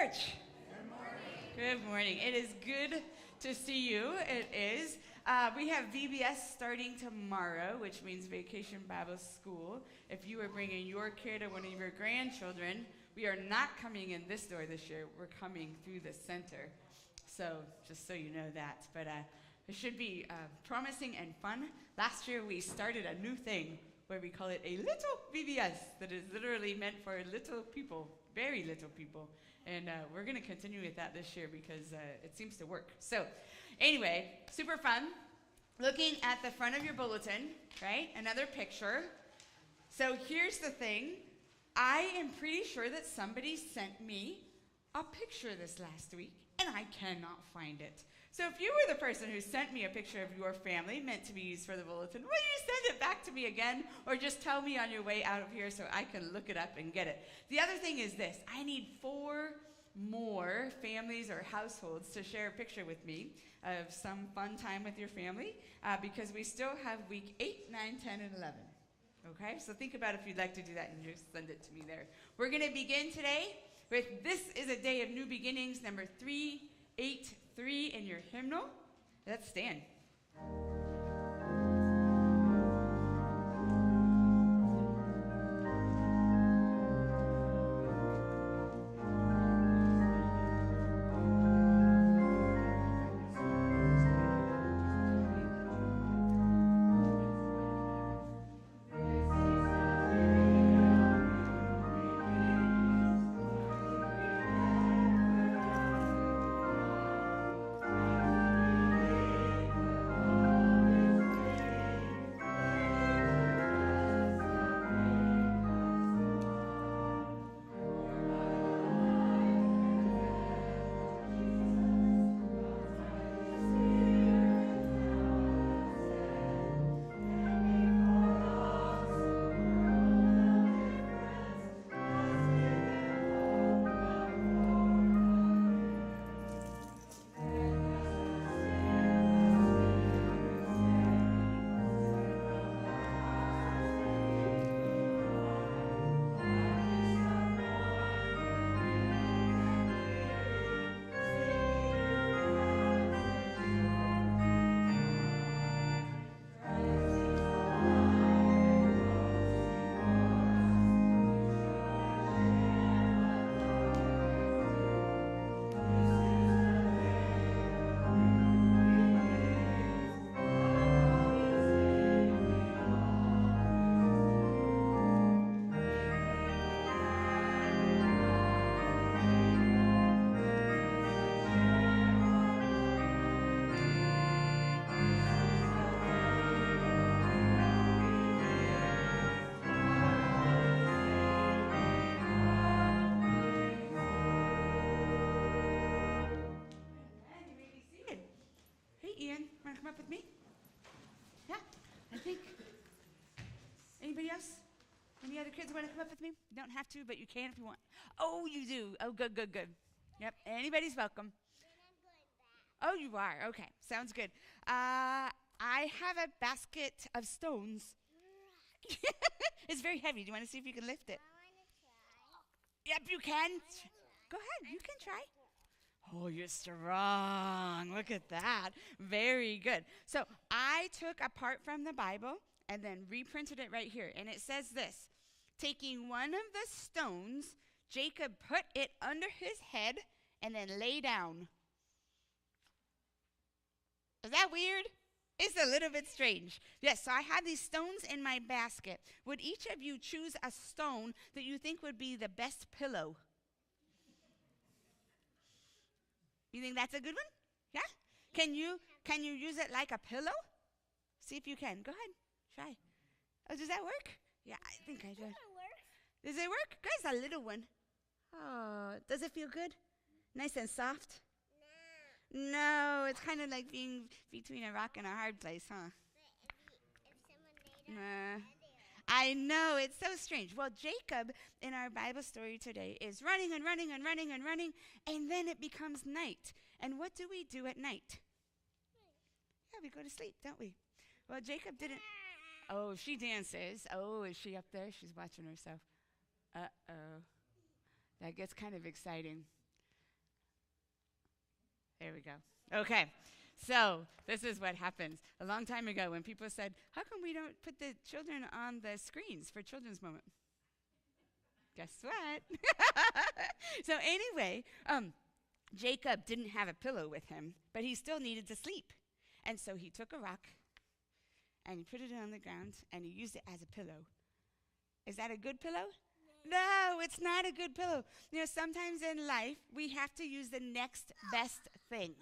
church. Good morning. It is good to see you. It is. We have VBS starting tomorrow, which means Vacation Bible School. If you are bringing your kid or one of your grandchildren, we are not coming in this door this year. We're coming through the center. So just so you know that. But it should be promising and fun. Last year we started a new thing where we call it a little VBS that is literally meant for little people, very little people. And we're going to continue with that this year because it seems to work. So anyway, super fun. Looking at the front of your bulletin, right? Another picture. So here's the thing. I am pretty sure that somebody sent me a picture this last week, and I cannot find it. So if you were the person who sent me a picture of your family meant to be used for the bulletin, will you send it back to me again, or just tell me on your way out of here so I can look it up and get it? The other thing is this. I need 4 more families or households to share a picture with me of some fun time with your family because we still have week 8, 9, 10, and 11. Okay? So think about if you'd like to do that and just send it to me there. We're going to begin today with This is a Day of New Beginnings, number 383 in your hymnal. Let's stand. Up with me? Yeah, I think. Anybody else? Any other kids want to come up with me? You don't have to, but you can if you want. Oh, you do. Oh, good, good, good. Yep, anybody's welcome. Oh, you are. Okay, sounds good. I have a basket of stones. It's very heavy. Do you want to see if you can lift it? I want to try. Yep, you can. Go ahead. You can try. Oh, you're strong. Look at that. Very good. So I took a part from the Bible and then reprinted it right here. And it says this. Taking one of the stones, Jacob put it under his head and then lay down. Is that weird? It's a little bit strange. Yes, so I have these stones in my basket. Would each of you choose a stone that you think would be the best pillow? You think that's a good one? Yeah? Can you use it like a pillow? See if you can. Go ahead. Try. Oh, does that work? Yeah, I think I do. Does it work? Guys, a little one. Oh, does it feel good? Nice and soft? No, it's kind of like being between a rock and a hard place, huh? Nah. I know, it's so strange. Well, Jacob, in our Bible story today, is running and running and running and running, and then it becomes night. And what do we do at night? Yeah, we go to sleep, don't we? Well, Jacob didn't. Oh, she dances. Oh, is she up there? She's watching herself. Uh-oh. That gets kind of exciting. we go. Okay. So this is what happens. A long time ago when people said, how come we don't put the children on the screens for Children's Moment? Guess what? So anyway, Jacob didn't have a pillow with him, but he still needed to sleep. And so he took a rock and he put it on the ground and he used it as a pillow. Is that a good pillow? No, it's not a good pillow. You know, sometimes in life, we have to use the next best thing.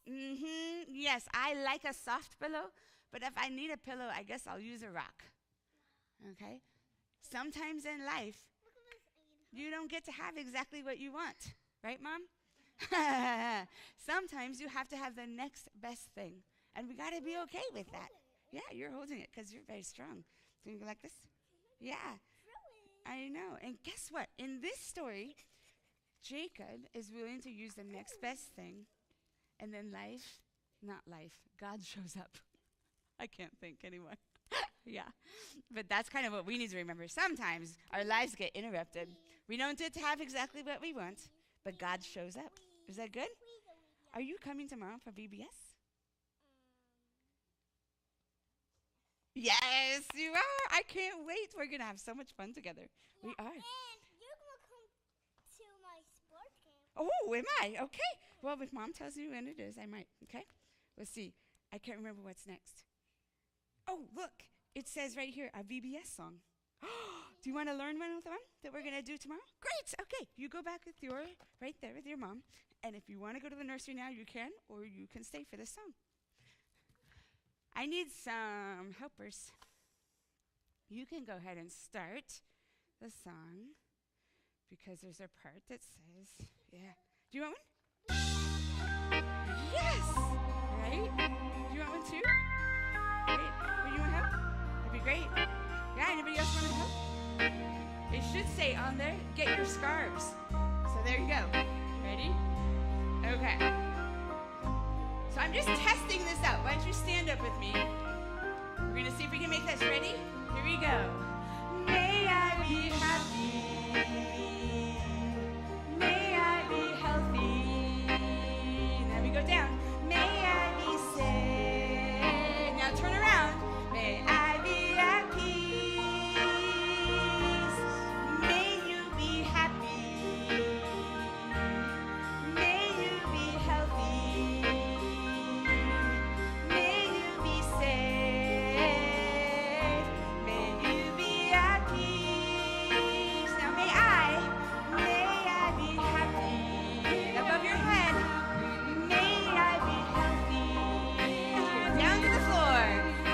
Yes, I like a soft pillow, but if I need a pillow, I guess I'll use a rock. Okay? Sometimes in life, you don't get to have exactly what you want. Right, Mom? Sometimes you have to have the next best thing. And we got to be okay with that. Yeah, you're holding it because you're very strong. So you go like this? Yeah. I know. And guess what? In this story, Jacob is willing to use the next best thing. And then God shows up. I can't think anymore. Yeah. But that's kind of what we need to remember. Sometimes our lives get interrupted. We don't get to have exactly what we want, but God shows up. Is that good? Are you coming tomorrow for VBS? Yes, you are. I can't wait. We're going to have so much fun together. Yeah, we are. And you're going to come to my sport camp. Oh, am I? Okay. Well, if Mom tells me when it is, I might. Okay? Let's see. I can't remember what's next. Oh, look. It says right here, a VBS song. Do you want to learn one of them that we're going to do tomorrow? Great. Okay. You go back right there with your mom. And if you want to go to the nursery now, you can, or you can stay for this song. I need some helpers. You can go ahead and start the song because there's a part that says, yeah. Do you want one? Yes. Right? Do you want one too? Great. Would you want help? That'd be great. Yeah, anybody else want to help? It should say on there, get your scarves. So there you go. Ready? Okay. So I'm just testing this out. Why don't you stand up with me? We're going to see if we can make this. Ready? Here we go. May I be happy. May I be healthy. Now we go down. May I be safe. Now turn around. May I be at peace. May you be happy. May you be healthy. May you be safe. May you be at peace. Now may I be happy. Above your head. May I be healthy. Down to the floor.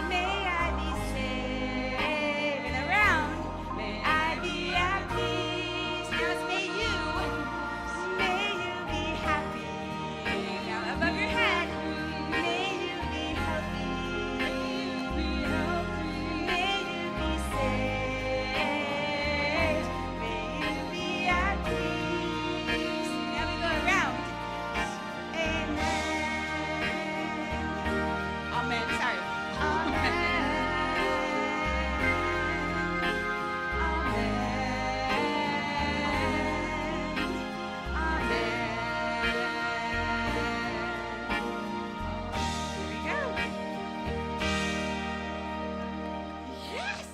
May I be safe. And around. May I be at peace. Now it's may you be happy. Now above your head. May you be healthy. May you be safe. May you be at peace. Now we go around. Amen. Amen. Sorry. Amen. Amen. Amen. Here we go. Yes.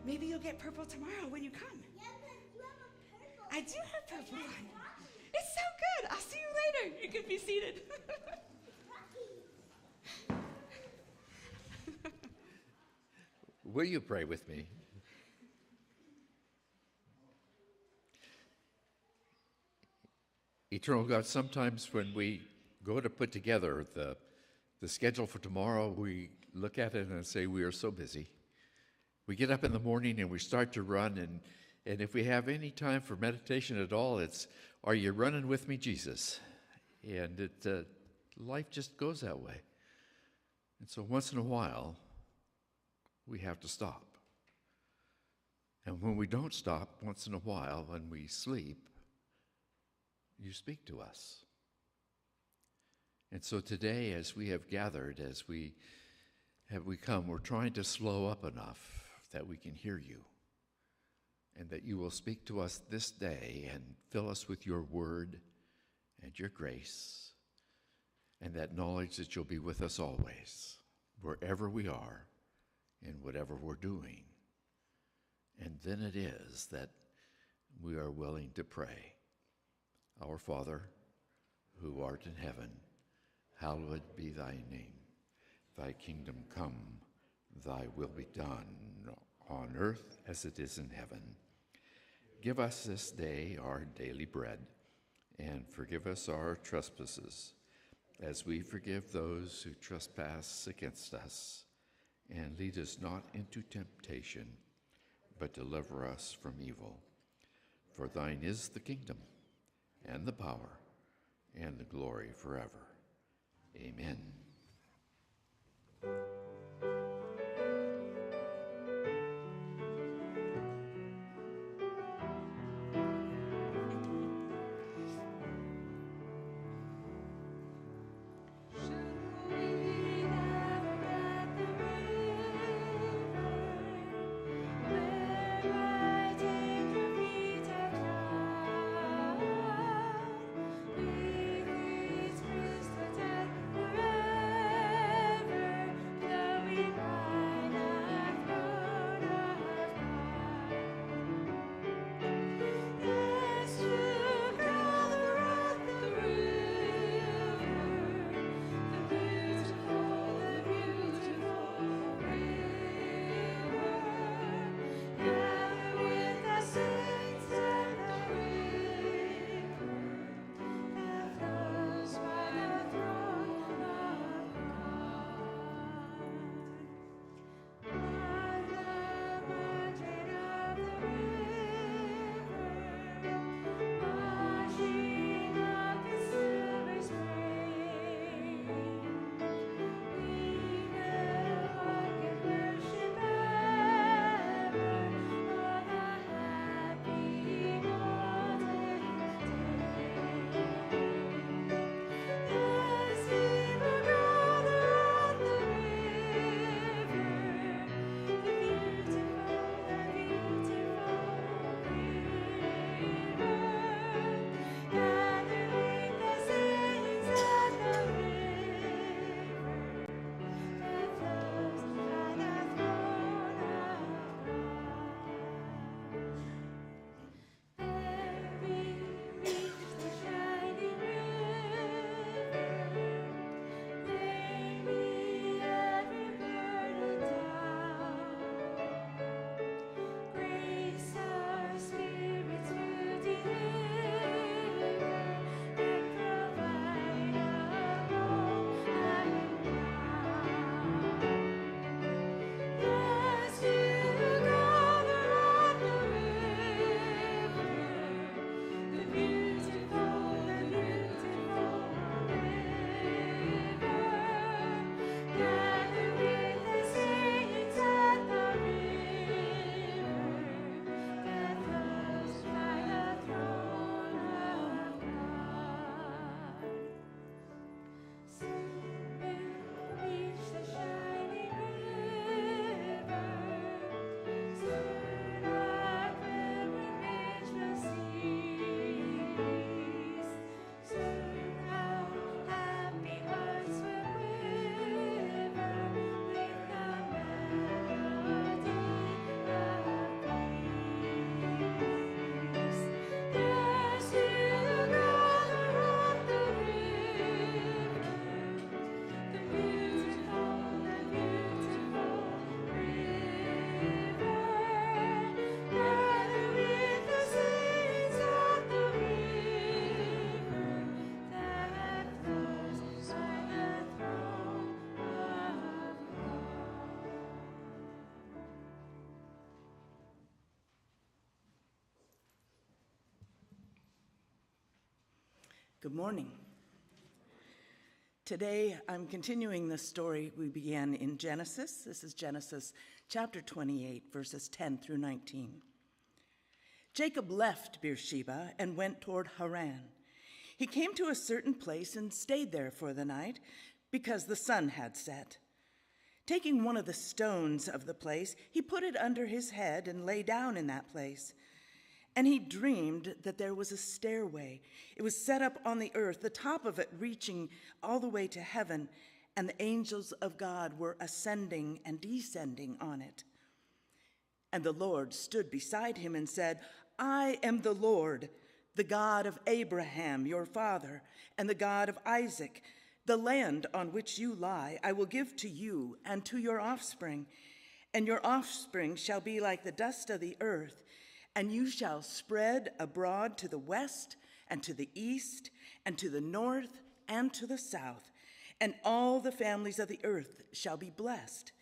Maybe you'll get purple tomorrow when you come. Yeah, but you have a purple. I do have purple on. It's so good. I'll see you later. You can be seated. Will you pray with me? Eternal God, sometimes when we go to put together the schedule for tomorrow, we look at it and say we are so busy. We get up in the morning and we start to run, and if we have any time for meditation at all, it's, are you running with me, Jesus? And life just goes that way. And so once in a while, we have to stop. And when we don't stop, once in a while, when we sleep, you speak to us. And so today, as we have gathered, as we come, we're trying to slow up enough that we can hear you, and that you will speak to us this day and fill us with your word and and your grace, and that knowledge that you'll be with us always, wherever we are and whatever we're doing. And then it is that we are willing to pray. Our Father, who art in heaven, hallowed be thy name. Thy kingdom come, thy will be done on earth as it is in heaven. Give us this day our daily bread, and forgive us our trespasses, as we forgive those who trespass against us. And lead us not into temptation, but deliver us from evil. For thine is the kingdom, and the power, and the glory forever. Amen. Good morning. Today, I'm continuing the story we began in Genesis. This is Genesis chapter 28, verses 10 through 19. Jacob left Beersheba and went toward Haran. He came to a certain place and stayed there for the night because the sun had set. Taking one of the stones of the place, he put it under his head and lay down in that place. And he dreamed that there was a stairway. It was set up on the earth, the top of it reaching all the way to heaven, and the angels of God were ascending and descending on it. And the Lord stood beside him and said, I am the Lord, the God of Abraham, your father, and the God of Isaac. The land on which you lie I will give to you and to your offspring, and your offspring shall be like the dust of the earth, and you shall spread abroad to the west and to the east and to the north and to the south, and all the families of the earth shall be blessed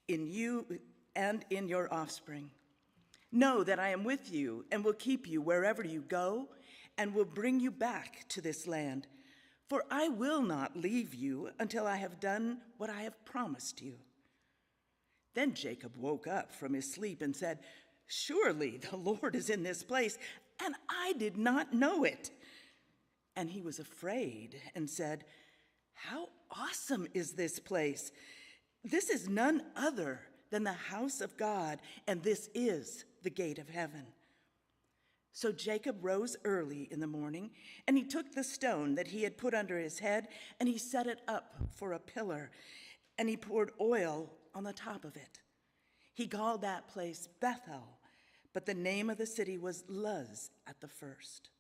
in you and in your offspring. Know that I am with you and will keep you wherever you go and will bring you back to this land. For I will not leave you until I have done what I have promised you. Then Jacob woke up from his sleep and said, Surely the Lord is in this place, and I did not know it. And he was afraid and said, How awesome is this place! This is none other than the house of God, and this is the gate of heaven. So Jacob rose early in the morning, and he took the stone that he had put under his head, and he set it up for a pillar, and he poured oil on the top of it. He called that place Bethel, but the name of the city was Luz at the first.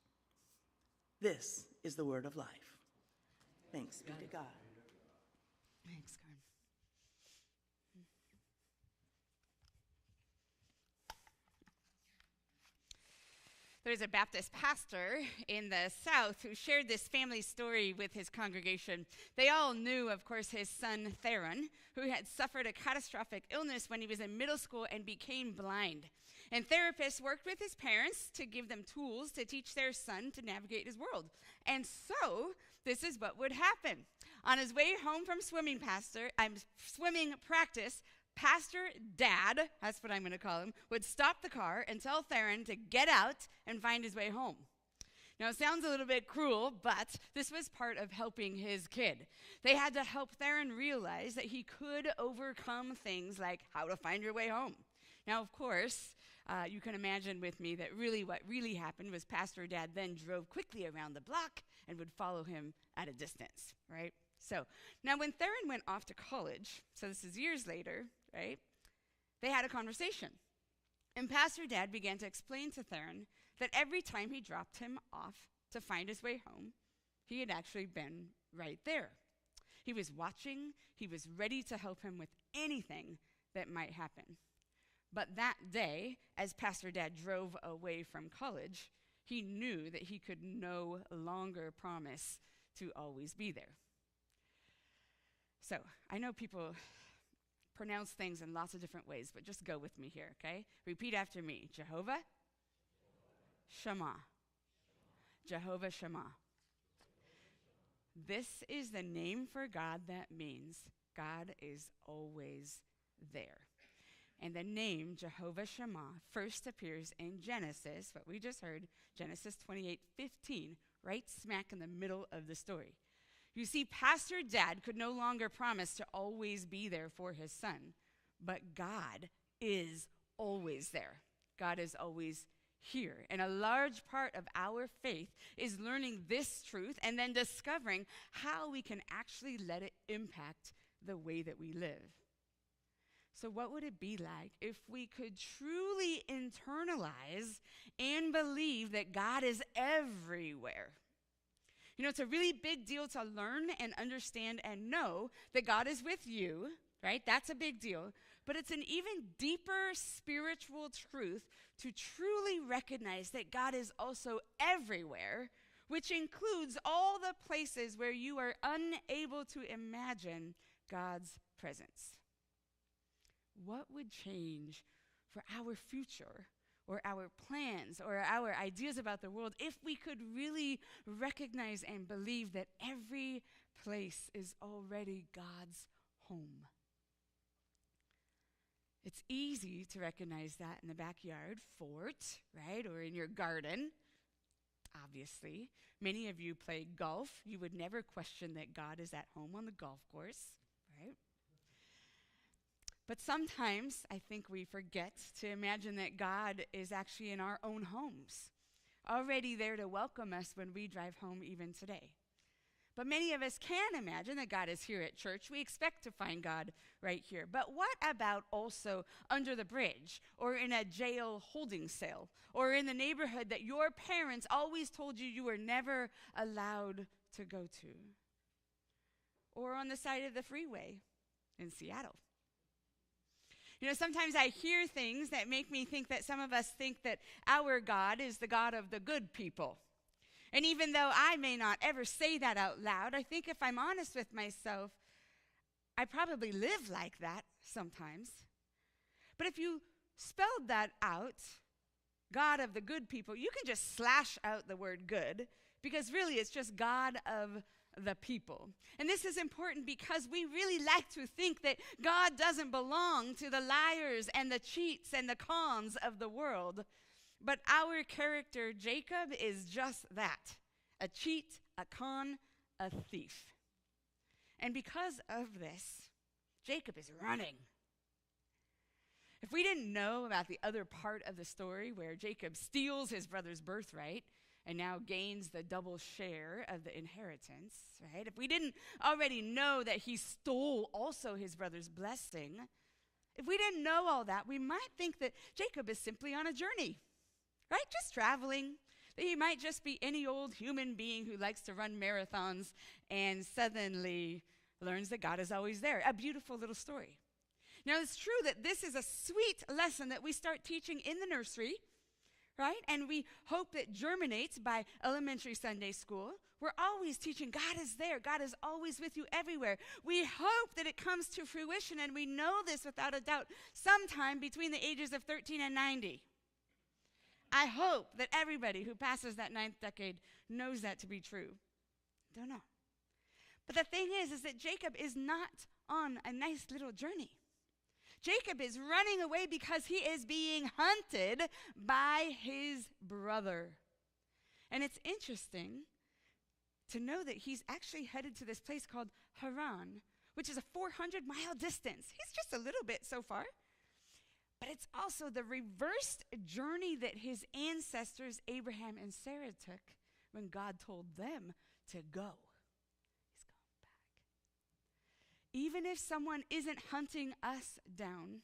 This is the word of life. Thanks be to God. Thanks, Karen. There's a Baptist pastor in the South who shared this family story with his congregation. They all knew, of course, his son Theron, who had suffered a catastrophic illness when he was in middle school and became blind. And therapists worked with his parents to give them tools to teach their son to navigate his world. And so, this is what would happen. On his way home from swimming practice, Pastor Dad, that's what I'm going to call him, would stop the car and tell Theron to get out and find his way home. Now, it sounds a little bit cruel, but this was part of helping his kid. They had to help Theron realize that he could overcome things like how to find your way home. Now, of course, you can imagine with me that what really happened was Pastor Dad then drove quickly around the block and would follow him at a distance, right? So, now when Theron went off to college, so this is years later, right, they had a conversation. And Pastor Dad began to explain to Theron that every time he dropped him off to find his way home, he had actually been right there. He was watching, he was ready to help him with anything that might happen. But that day, as Pastor Dad drove away from college, he knew that he could no longer promise to always be there. So, I know people pronounce things in lots of different ways, but just go with me here, okay? Repeat after me. Jehovah Shammah. Jehovah Shammah. This is the name for God that means God is always there. And the name Jehovah Shammah first appears in Genesis, what we just heard, Genesis 28:15, right smack in the middle of the story. You see, Pastor Dad could no longer promise to always be there for his son, but God is always there. God is always here. And a large part of our faith is learning this truth and then discovering how we can actually let it impact the way that we live. So what would it be like if we could truly internalize and believe that God is everywhere? You know, it's a really big deal to learn and understand and know that God is with you, right? That's a big deal. But it's an even deeper spiritual truth to truly recognize that God is also everywhere, which includes all the places where you are unable to imagine God's presence. What would change for our future or our plans or our ideas about the world if we could really recognize and believe that every place is already God's home? It's easy to recognize that in the backyard fort, right, or in your garden, obviously. Many of you play golf. You would never question that God is at home on the golf course, right? But sometimes I think we forget to imagine that God is actually in our own homes, already there to welcome us when we drive home even today. But many of us can imagine that God is here at church. We expect to find God right here. But what about also under the bridge, or in a jail holding cell, or in the neighborhood that your parents always told you you were never allowed to go to? Or on the side of the freeway in Seattle? You know, sometimes I hear things that make me think that some of us think that our God is the God of the good people. And even though I may not ever say that out loud, I think if I'm honest with myself, I probably live like that sometimes. But if you spelled that out, God of the good people, you can just slash out the word good, because really it's just God of the people. And this is important because we really like to think that God doesn't belong to the liars and the cheats and the cons of the world. But our character, Jacob, is just that: a cheat, a con, a thief. And because of this, Jacob is running. If we didn't know about the other part of the story where Jacob steals his brother's birthright and now gains the double share of the inheritance, right? If we didn't already know that he stole also his brother's blessing, if we didn't know all that, we might think that Jacob is simply on a journey, right? Just traveling. That he might just be any old human being who likes to run marathons and suddenly learns that God is always there. A beautiful little story. Now, it's true that this is a sweet lesson that we start teaching in the nursery, right? And we hope that germinates by elementary Sunday school. We're always teaching God is there. God is always with you everywhere. We hope that it comes to fruition, and we know this without a doubt, sometime between the ages of 13 and 90. I hope that everybody who passes that 9th decade knows that to be true. Don't know. But the thing is that Jacob is not on a nice little journey. Jacob is running away because he is being hunted by his brother. And it's interesting to know that he's actually headed to this place called Haran, which is a 400-mile distance. He's just a little bit so far. But it's also the reversed journey that his ancestors, Abraham and Sarah, took when God told them to go. He's going back. Even if someone isn't hunting us down,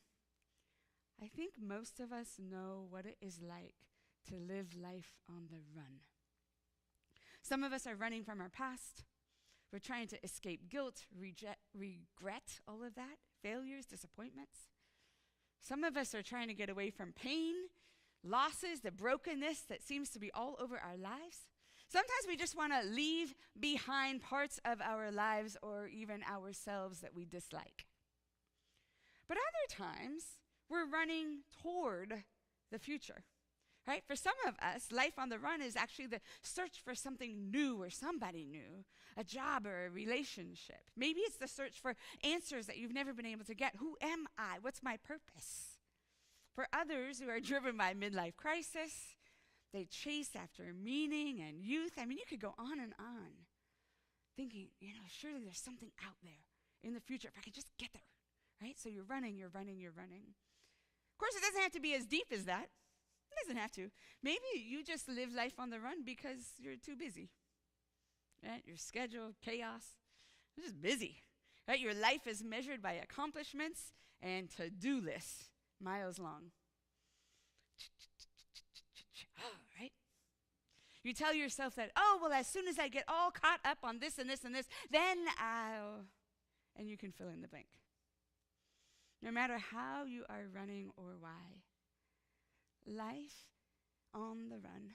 I think most of us know what it is like to live life on the run. Some of us are running from our past. We're trying to escape guilt, regret, all of that, failures, disappointments. Some of us are trying to get away from pain, losses, the brokenness that seems to be all over our lives. Sometimes we just want to leave behind parts of our lives or even ourselves that we dislike. But other times, we're running toward the future, right? For some of us, life on the run is actually the search for something new or somebody new, a job or a relationship. Maybe it's the search for answers that you've never been able to get. Who am I? What's my purpose? For others who are driven by midlife crisis, they chase after meaning and youth. I mean, you could go on and on, thinking, surely there's something out there in the future if I could just get there, right? So you're running. Of course, it doesn't have to be as deep as that. It doesn't have to. Maybe you just live life on the run because you're too busy, right? Your schedule, chaos, you're just busy, right? Your life is measured by accomplishments and to-do lists, miles long. Right? You tell yourself that, as soon as I get all caught up on this and this and this, then and you can fill in the blank. No matter how you are running or why, life on the run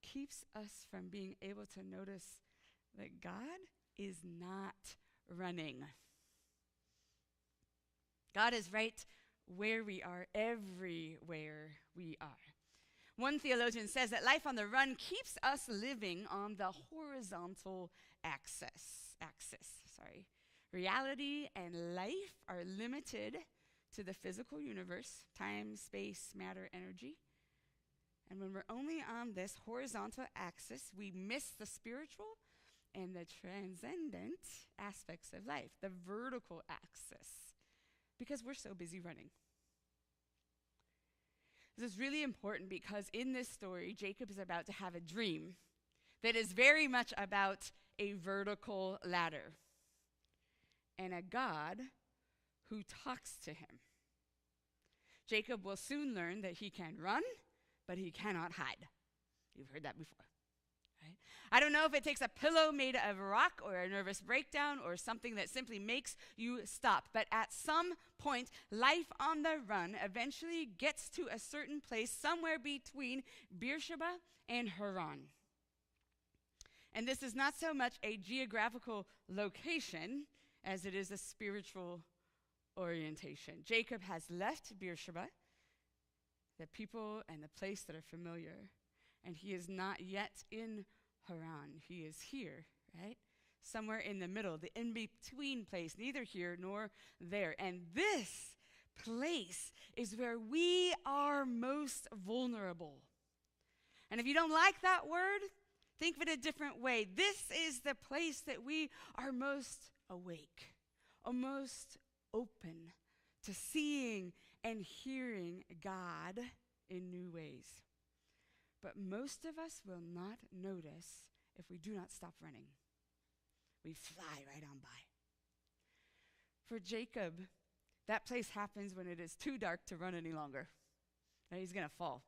keeps us from being able to notice that God is not running. God is right where we are, everywhere we are. One theologian says that life on the run keeps us living on the horizontal axis. Reality and life are limited to the physical universe, time, space, matter, energy. And when we're only on this horizontal axis, we miss the spiritual and the transcendent aspects of life, the vertical axis. Because we're so busy running. This is really important because in this story, Jacob is about to have a dream that is very much about a vertical ladder and a God who talks to him. Jacob will soon learn that he can run, but he cannot hide. You've heard that before. Right? I don't know if it takes a pillow made of rock or a nervous breakdown or something that simply makes you stop. But at some point, life on the run eventually gets to a certain place somewhere between Beersheba and Haran. And this is not so much a geographical location as it is a spiritual orientation. Jacob has left Beersheba, the people and the place that are familiar, and he is not yet in Haran. He is here, right? Somewhere in the middle, the in-between place, neither here nor there. And this place is where we are most vulnerable. And if you don't like that word, think of it a different way. This is the place that we are most awake, or most open to seeing and hearing God in new ways. But most of us will not notice if we do not stop running. We fly right on by. For Jacob, that place happens when it is too dark to run any longer. Now he's going to fall.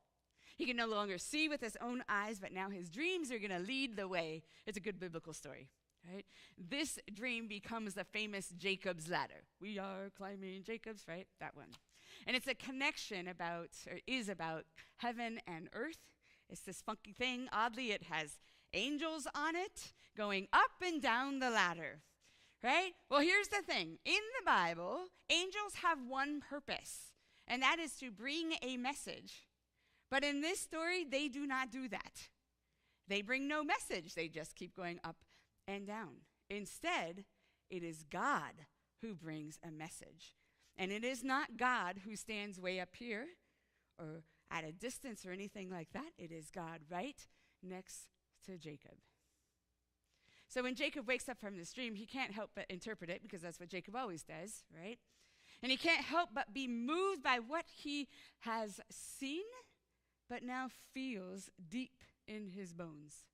He can no longer see with his own eyes, but now his dreams are going to lead the way. It's a good biblical story, right? This dream becomes the famous Jacob's ladder. We are climbing Jacob's, right? That one. And it's a connection about, or is about, heaven and earth. It's this funky thing. Oddly, it has angels on it going up and down the ladder, right? Well, here's the thing. In the Bible, angels have one purpose, and that is to bring a message. But in this story, they do not do that. They bring no message. They just keep going up and down. Instead, it is God who brings a message. And it is not God who stands way up here or at a distance or anything like that. It is God right next to Jacob. So when Jacob wakes up from this dream, he can't help but interpret it, because that's what Jacob always does, right? And he can't help but be moved by what he has seen, but now feels deep in his bones.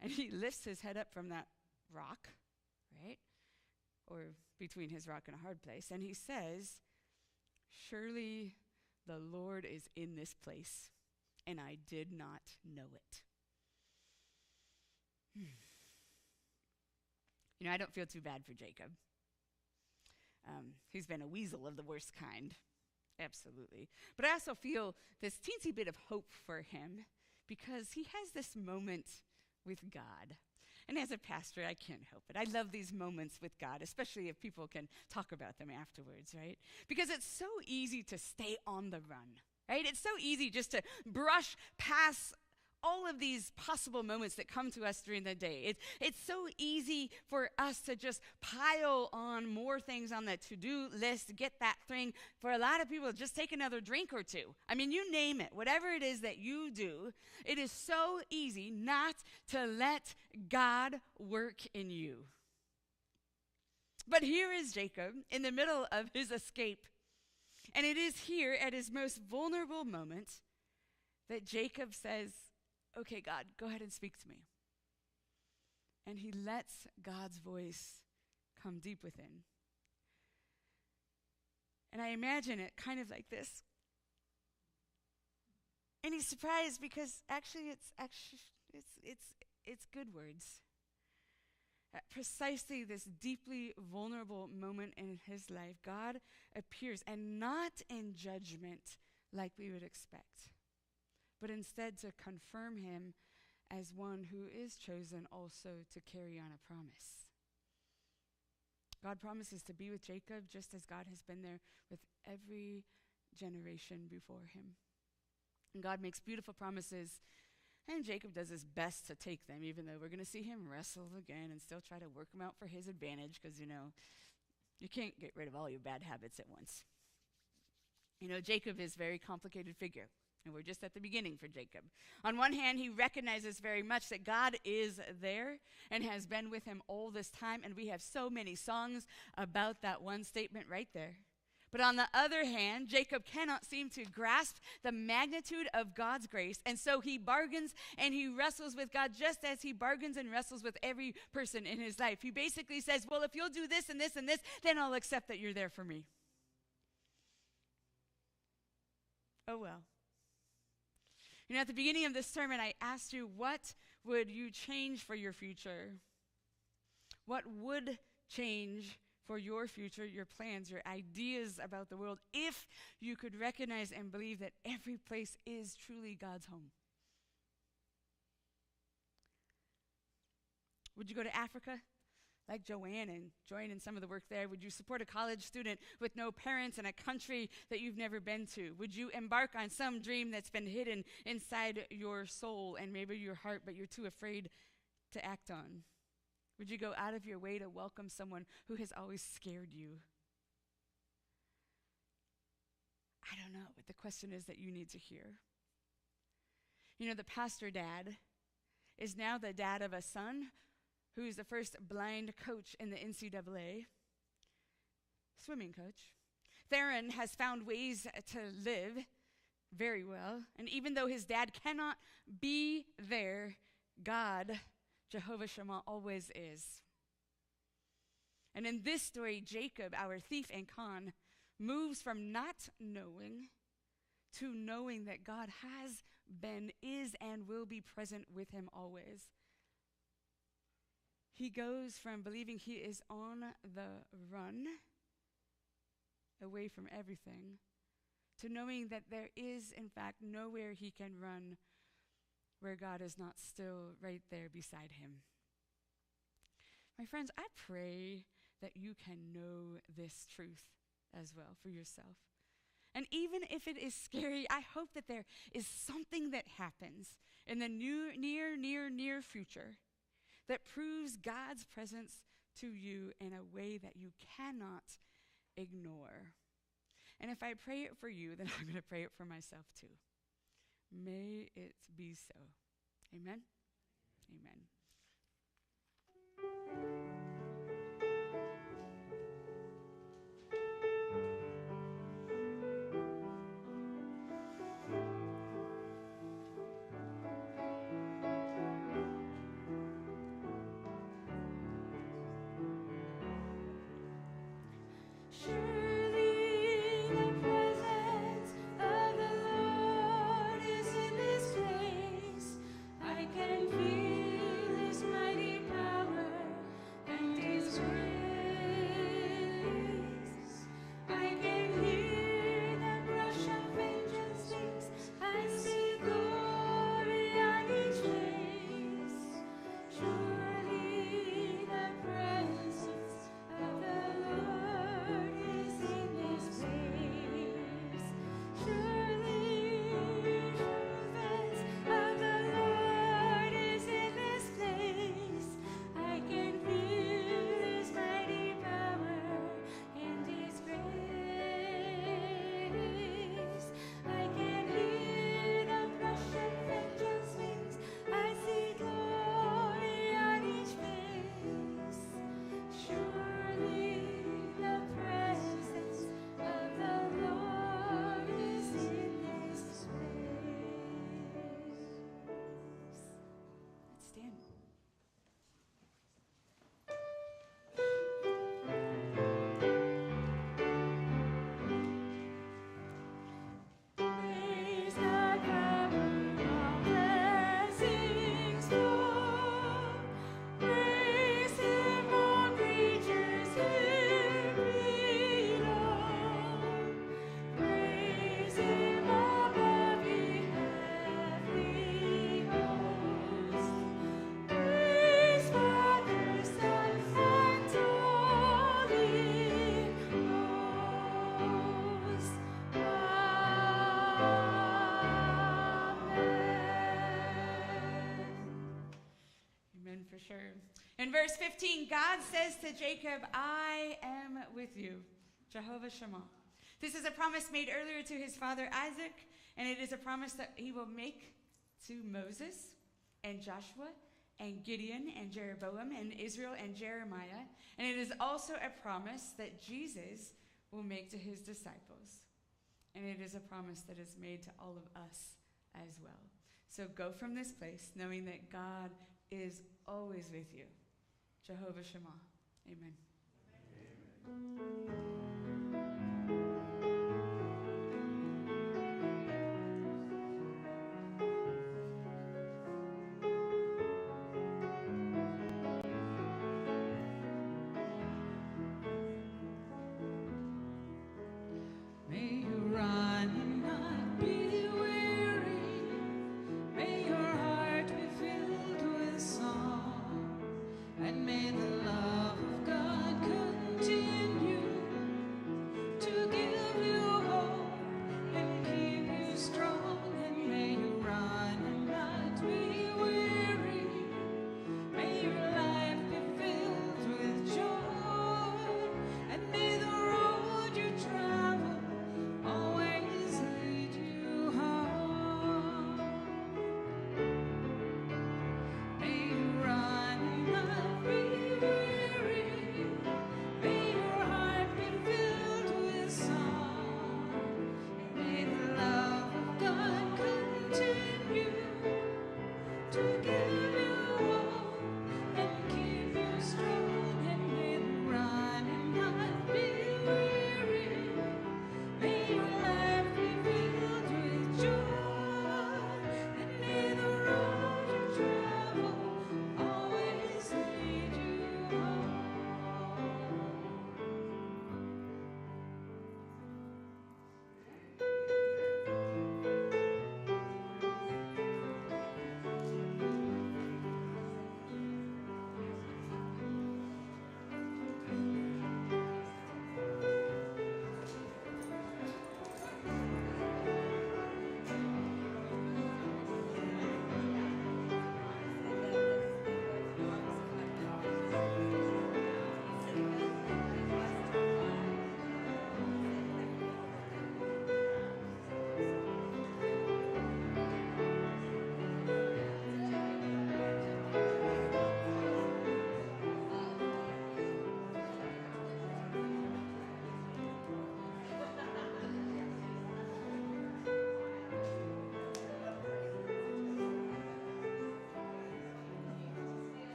And he lifts his head up from that rock, right? Or between his rock and a hard place. And he says, "Surely the Lord is in this place, and I did not know it." You know, I don't feel too bad for Jacob. He's been a weasel of the worst kind. Absolutely. But I also feel this teensy bit of hope for him, because he has this moment with God. And as a pastor, I can't help it. I love these moments with God, especially if people can talk about them afterwards, right? Because it's so easy to stay on the run, right? It's so easy just to brush past all of these possible moments that come to us during the day. It's so easy for us to just pile on more things on the to-do list, get that thing. For a lot of people, just take another drink or two. I mean, you name it. Whatever it is that you do, it is so easy not to let God work in you. But here is Jacob in the middle of his escape. And it is here at his most vulnerable moment that Jacob says, "Okay, God, go ahead and speak to me." And he lets God's voice come deep within. And I imagine it kind of like this. And he's surprised because it's good words. At precisely this deeply vulnerable moment in his life, God appears, and not in judgment like we would expect, but instead to confirm him as one who is chosen also to carry on a promise. God promises to be with Jacob just as God has been there with every generation before him. And God makes beautiful promises, and Jacob does his best to take them, even though we're going to see him wrestle again and still try to work them out for his advantage, because, you can't get rid of all your bad habits at once. Jacob is a very complicated figure. And we're just at the beginning for Jacob. On one hand, he recognizes very much that God is there and has been with him all this time. And we have so many songs about that one statement right there. But on the other hand, Jacob cannot seem to grasp the magnitude of God's grace, and so he bargains and he wrestles with God just as he bargains and wrestles with every person in his life. He basically says, well, if you'll do this and this and this, then I'll accept that you're there for me. Oh, well. You know, at the beginning of this sermon, I asked you, what would you change for your future? What would change for your future, your plans, your ideas about the world, if you could recognize and believe that every place is truly God's home? Would you go to Africa like Joanne and join in some of the work there? Would you support a college student with no parents in a country that you've never been to? Would you embark on some dream that's been hidden inside your soul and maybe your heart, but you're too afraid to act on? Would you go out of your way to welcome someone who has always scared you? I don't know, but the question is that you need to hear. You know, the pastor dad is now the dad of a son who's the first blind coach in the NCAA, swimming coach. Theron has found ways to live very well, and even though his dad cannot be there, God, Jehovah Shammah, always is. And in this story, Jacob, our thief and con, moves from not knowing to knowing that God has been, is, and will be present with him always. He goes from believing he is on the run, away from everything, to knowing that there is, in fact, nowhere he can run where God is not still right there beside him. My friends, I pray that you can know this truth as well for yourself. And even if it is scary, I hope that there is something that happens in the near future that proves God's presence to you in a way that you cannot ignore. And if I pray it for you, then I'm going to pray it for myself too. May it be so. Amen? Amen. Sure. In verse 15, God says to Jacob, I am with you, Jehovah Shammah. This is a promise made earlier to his father Isaac, and it is a promise that he will make to Moses and Joshua and Gideon and Jeroboam and Israel and Jeremiah. And it is also a promise that Jesus will make to his disciples. And it is a promise that is made to all of us as well. So go from this place knowing that God is always with you. Jehovah Shammah. Amen. Amen.